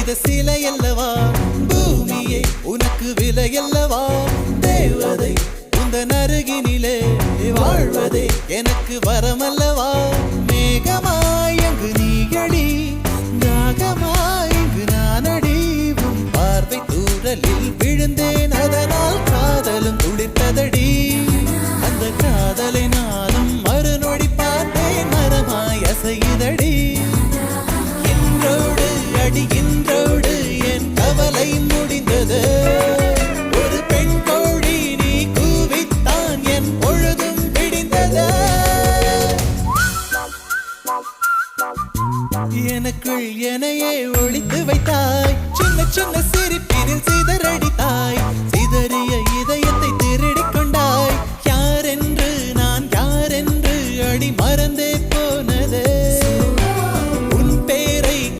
சிலை அல்லவா பூமியே உனக்கு விலை அல்லவா தேவதை உந்தன் அருகினிலே வாழ்வதே எனக்கு வரமல்லவா மேகமாய் அங்கு நீயடி நாகமாய் இங்கு நானடி உன் பார்வை தூரலில் விழுந்தேன் அதனால் காதலும் துடித்ததடி அந்த காதலை நானும் மறுநொடி பார்த்தேன் மரமாய் அசையுதடி இன்றோடு என் கவலை முடிந்தது ஒரு பெண் கோழி நீ கூவித்தான் என் பொழுதும் விடிந்தது எனக்குள் எனையே ஒளித்து வைத்தாய் சின்ன சின்ன சிரிப்பினில் சிதறடி